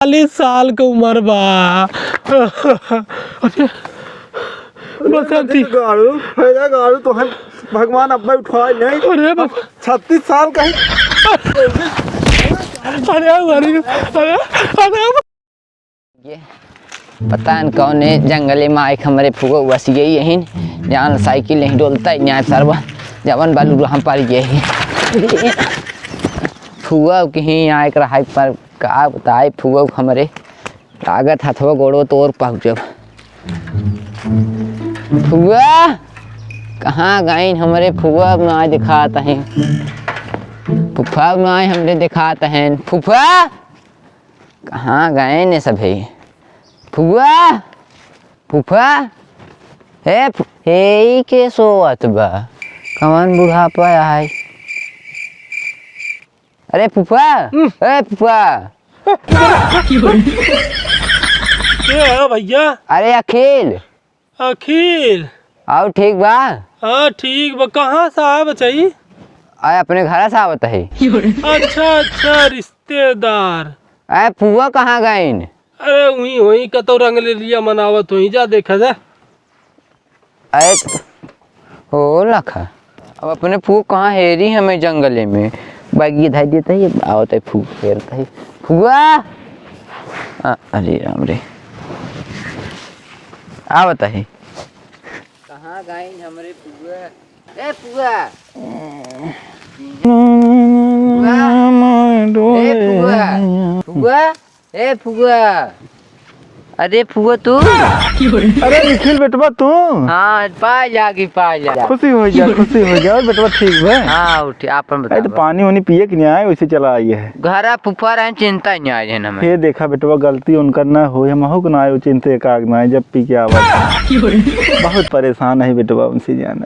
40 साल की उम्र बा। बसंती गाड़ू तो हम भगवान अब उठवाए नहीं। अरे 36 साल का ही। ये पता न कौन है जंगले में आए हमारे फुगो बस गई यही जहाँ साइकिल नहीं डोलता यहाँ सरवा जवन बालू हम पर यही फुआ कहीं आए कर हाई पर का बताए फुआ हमारे लागत हथवा गोड़ो तो और पहुँचब। फुआ कहाँ गए हमारे फुआ ना दिखाता है फुफा ना हमने दिखाता है फुफा कहाँ गए ने सभी फुआ फुफा हे के सोवत बा कौन बुढ़ापा है। अरे फुफा फुफा क्या भैया? अरे अखिल अखिल आओ ठीक बा। हाँ ठीक बा। कहाँ से आया बचाई? अरे अपने घर से आवत है। अच्छा रिश्तेदार। अरे फुआ कहाँ गए? अरे वही वही कतो रंग ले लिया मनावत हुई जा देखा जा। अरे हो लखा अब अपने फूक कहाँ हेरी हमें जंगले में बागी धाई देता है आवत है फूक फेरता है फुआ। अरे राम रे आवत है कहाँ गए हमारे फुआ। ए फुआ फुआ ए फुआ अरे फुआ तू अरे निखिल बेटवा तू। हाँ पा जा खुशी हो जा और बेटवा ठीक है। हाँ उठे आपन बता तो पानी वानी पिए कि नहीं आए वैसे चला आई है घर फुफा रहे चिंता नहीं आ रही हमें। ये देखा बेटवा गलती उनका ना हो हम हो ना आए चिंते काग ना जब पी के आवाज बहुत परेशान है बेटवा उनसे जाना।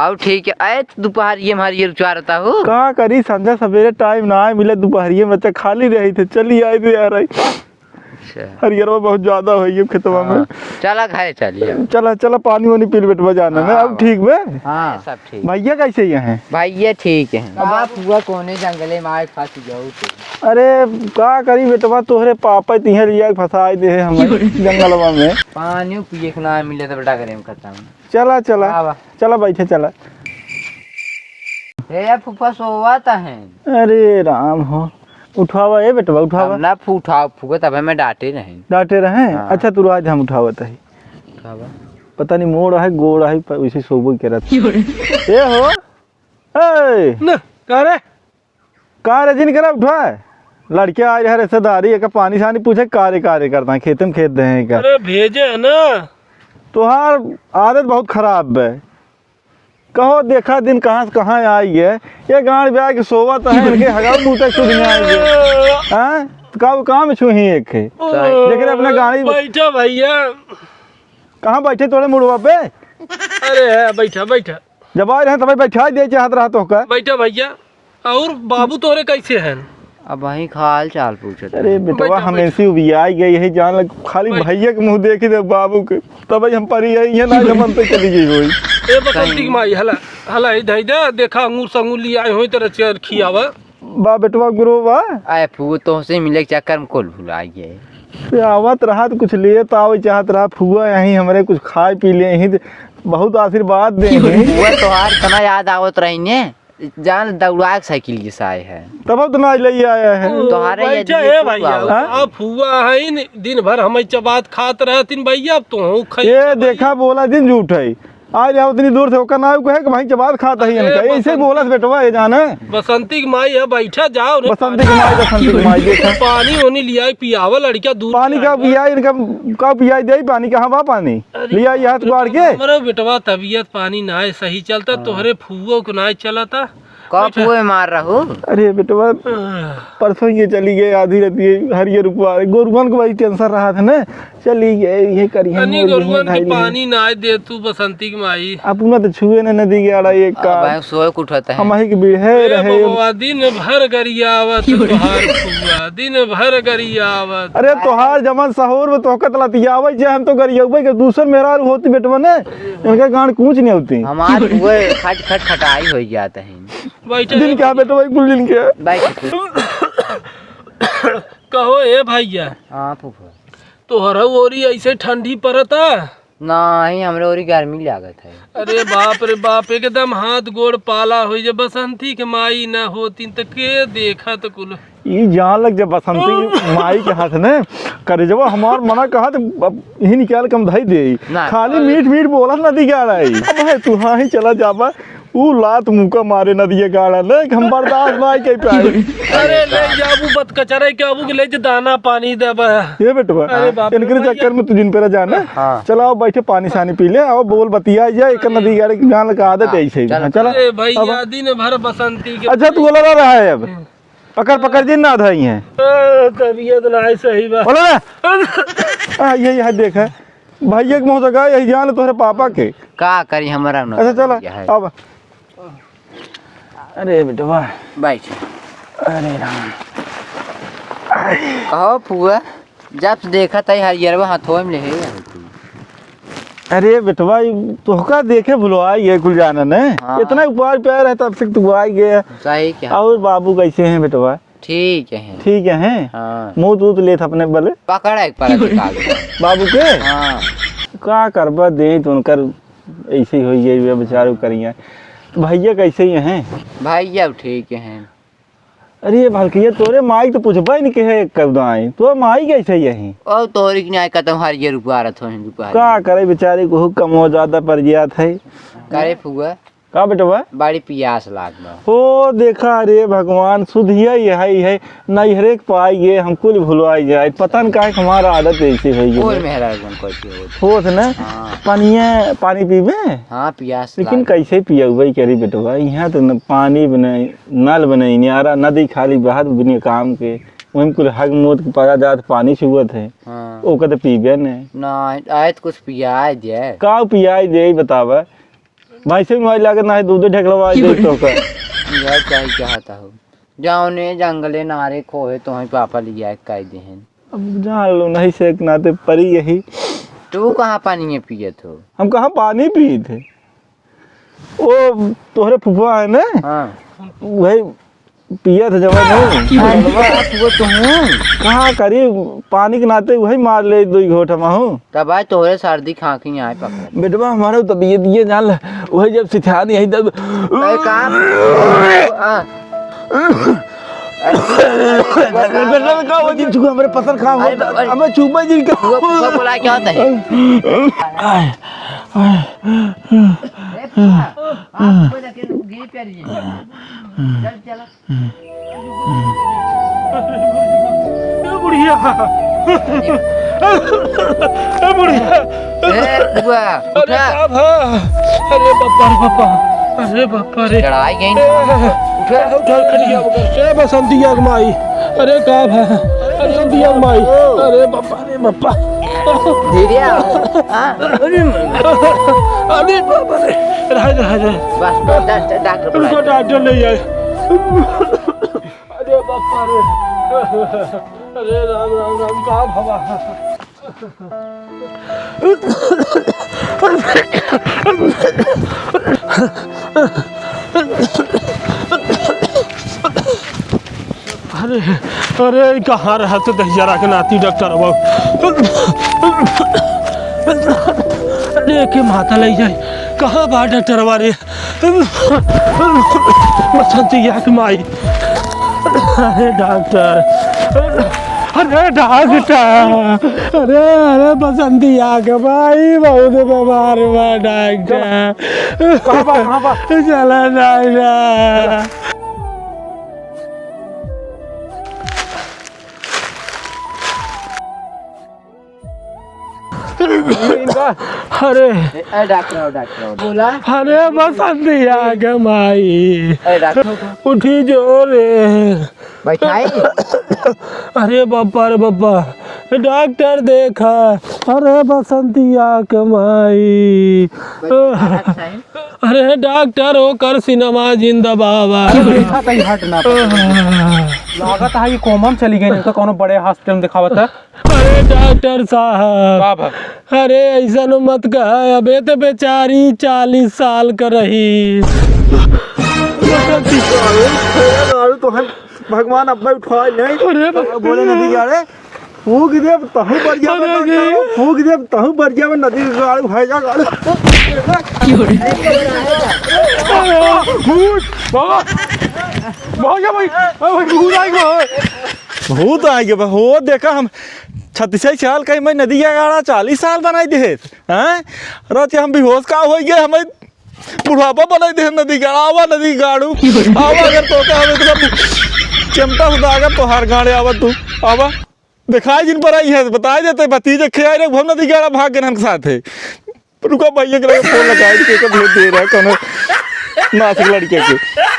आओ ठीक है आए दोपहर ये हमारी ये रुचारता हो कहा करी संध्या सवेरे टाइम ना आए मिले दोपहरिये में खाली रही थे चली आए थे यार। हरियरवा बहुत ज्यादा है खेतवा में। चला घर चलिए चला पानी वानी पी बेटवा जाना में। अब ठीक बे। हाँ सब ठीक भैया कैसे ये हैं? भैया ठीक है। अब आप हुआ कोने जंगले में आए फंस जाओ तो। अरे का करी बेटवा तोहरे पापा तिहे लिया फंसाए दे हमें जंगलवा में। पानी पिए के ना मिले तो बेटा करे खत्म। चला बैठे चला। ए फूफा सोवाता है। अरे राम हो उठावा है बेटवा उठावा ना उठाओ फूको तब हमें डांटे रहे। हाँ। अच्छा तू आज हम उठावत है पता नहीं मोड़ है गोड़ है वैसे सोबो के रहता ए हो ए न करे का रे जिन करा उठा लड़के आ रहे रिश्तेदारी एक पानी सानी पूछे कार्य करता है खेत में खेत दे का। अरे भेजे है ना तुहार आदत बहुत खराब है। कहो देखा दिन कहाँ से कहाँ आई है ये गाँव ब्याह के सोवा तो है इनके हगाव मुँह शुद्ध नहीं आएंगे। हाँ काम में छू ही एक है लेकिन अपना गाड़ी बैठा भैया। कहाँ बैठे तोड़े मुड़वा पे? अरे है बैठा जब आए रहे तब बैठा दे चाहत रहा तो का बैठा भैया। और बाबू तोरे कैसे हैं? अब वही हाल चाल पूछे। अरे बेटवा हमेशा भी आई गई यही जान लग खाली भैया के मुँह देखी दे बाबू के तब हम परी है ना जमन पे चली गई हुई। ए बसंती माई हला इधर दे देखा अंगूर संगूर लिया आए होई तेरा चेयर खियावा बा बेटवा गुरु बा आए फूफा तो से मिले के चक्कर में कोल भुला गए। आवत रहा तो कुछ लिए तो आवे चाहत रहा फुआ यहीं हमारे कुछ खाए पी ले यहीं बहुत आशीर्वाद दे फुआ तोहार तना याद आवत रही ने जान दौड़ा साइकिल जैसा आए है तब तो ना ले आया है तोहारे बैठा है भैया। अब फुआ है दिन भर हम बात खात रहतीन भैया। अब तो ये देखा बोला दिन झूठ है आज आओ इतनी दूर से होकर ना कहे कि भाई जबात खाता है इनका ऐसे बोला बेटवा ये जाने बसंती की माई है बैठा जाओ बसंती की माई देखा पानी होनी लिया पियावा लड़किया दूध पानी का पिया इनका का पिया दे पानी कहाँ बा पानी लिया ये हाथ गुआड़ के हमारे बेटवा तबीयत पानी ना है सही चलता तोहरे फुआ को ना चलता कब फुए मार रहो। अरे बेटवा परसों ये चली गई आधी राती हरियर गोरुवन को भाई टेंशन रहा था ना चली गए ये करी पानी ना दे तू बसंती की माई अपना तो छुए न नदी के आड़ा एक का सोए उठता है हम ही के बिढ़े रहे दिन भर गरियावत तोहार फुआ दिन भर गरियावत। अरे तोहार जमन सहूर में तोहकत लतियावे जे हम तो गरियावे के दूसर मेरा होती बेटवा ने इनके गांड कूच नहीं होती हमार फुए खट खटाई हो जाता है बैठे दिन क्या बेटवा कुल दिन क्या बैठ कहो ए भैया हाँ फूफा तोहरा ओरी ऐसे ठंडी पड़ता? नहीं हमरे ओरी गर्मी लागत है। अरे बाप रे बाप एकदम हाथ गोड़ पाला हो जब बसंती के माई ना होती तो के देखा तो कुल ई जान लग जब बसंती माई के हाथ ने करे जब हमार मना कहा तो अब ही निकाल कम धई दे ना। खाली मीठ मीठ बोला नदी गाड़ा है। अब है तू हाँ ही चला जाबा ऊ लात मुका मारे नदी गाड़ा ने हम बर्दाश्त ना के पाए। अरे ले जाबू बत कचरे के आबू के ले जे दाना पानी देबा। ये बेटवा अरे बाप रे इनके भैया। चक्कर में तू जिन पे जाना हाँ। चलो आओ बैठे पानी सानी पी ले आओ बोल बतिया जा एक नदी गाड़े की गान का आदत है ऐसे चलो। चलो अरे भैया दिन भर बसंती के अच्छा तू बोला रहा है अब पकड़ पकड़ जिन ना धाई है तबीयत ना है सही बा। बोला ना ये यहाँ देख है भैया के मुँह जगह यही जान ले तुम्हारे पापा के। का करी हमारा न अच्छा चला अब अरे बेटवा बैठ। अरे राम कहो फुआ जब से देखा था हरियरवा हाथों में ले अरे बेटवा तोहका देखे भुलवा ये कुल जाना ने हाँ। इतना उपहार प्यार है तब से तू आ गया। सही क्या और बाबू कैसे हैं बेटवा? ठीक है ठीक है हैं हाँ मुँह दूध ले अपने बले पकड़ा एक पर निकाल दो। बाबू के हाँ का करबा दे तो उनकर ऐसे ही हो गई बेचारू करिए। भैया कैसे ही हैं? भैया ठीक है। अरे भलकिया तोरे माई तो पूछबा नहीं के है कब आए तो माई कैसे यही और तोरी की न्याय खत्म हरियर रुपया रहा था का करे बेचारे को कम हो ज्यादा पड़ गया था करे फुआ का बेटवा बड़ी प्यास लाग बा। हो देखा रे भगवान सुधिया यही है नहीं हरेक पाई गे हमको भुलवाई जाए पता न का हमारा आदत ऐसे हो और गई मेहरा गुण कैसे होत ना हाँ पानी पीबे हाँ प्यास लेकिन लाग। कैसे पिया हुआ करी बेटवा यहाँ तो न पानी बने नल बने न्यारा नदी खाली बहात बिना काम के वही कुल हग मोद के पड़ा जात पानी छुअत है हाँ ओका तो पीबे ने ना आए तो कुछ पिया दे का पियाई दे बतावा भाई से मोबाइल लागत ना है दूध ढकलवा दे तो का यह चाहिए चाहता हूँ जाओने जंगले नारे खोहे तो ही पापा लिया कह दे हैं। अब जान लो नहीं से एक नाते परी यही तू कहाँ पानी में पिए थो? हम कहाँ पानी पिए थे ओ तोहरे फुफा है ना हाँ वही पिया था जब वो तुम कहाँ करी पानी के नाते वही मार ले दो घोट हम हूँ तब आज तोहरे सर्दी खांसी आए पकड़ बेटवा हमारा तबीयत ये जान ले वही जब सिखान यही तब बेटा का वो दिन चुका हमारे पत्थर खा हमें चुपा जी का बोला क्या होता है? बुढ़िया बुढ़िया ए, बुआ, अरे उठा। साहब हाँ। अरे बापा रे बापा अरे बापा रे चढ़ाई गई उठा उठा खड़िया ए बसंतिया के माई अरे का है अरे बसंतिया के माई अरे बापा धीरे आओ। हाँ, अरे बापा रे रह बस डॉक्टर उनको बुलाए। डॉक्टर ले जाए अरे बापा रे अरे राम राम राम का भवा अरे अरे कहाँ रहा तो दहिया के नाती डॉक्टर अरे के माता ले जाए कहाँ बा डॉक्टर हमारे बसंतिया की माई अरे डॉक्टर अरे डॉक्टर अरे बसंतिया के माई बहुत बीमार बा डॉक्टर कहाँ चला डॉक्टर अरे डॉक्टर बोला अरे बसंतिया के माई डॉक्टर उठी जोरे बैठाई। अरे बापा रे बापा डॉक्टर देखा अरे बसंतिया के माई अरे डॉक्टर होकर सिनेमा जिंदाबाद देखा तई हट ना लागत है ये कॉमन चली गई नहीं तो कोनो बड़े हॉस्पिटल में दिखावत है। अरे डॉक्टर साहब अरे ऐसा न मत कह अबे तो बेचारी 40 साल का रही तो हम भगवान अब उठा नहीं अरे बोले नदी किनारे फूक दे तहु बढ़िया फूक दे तहु बढ़िया में नदी के किनारे भाईजा गाड़ी बाबा भाग भाई भूत आएगा भूत आएंगे हो देखा हम 36 साल कहीं मैं नदी का गाड़ा 40 साल बनाई दे हैं रात हम बेहोश का हो गए हमें बुढ़ापा बनाई दे नदी गाड़ा आवा नदी गाड़ू आवा अगर तो हमें तो चिमटा सुधागा तो हर गाड़े आवा तू आवा दिखाई जिन पर आई है बताए देते भतीजे खेल रहे हम नदी गाड़ा भाग गए हम साथ है रुका भैया के फोन लगाए के भेज दे रहा है कौन नासिक लड़के के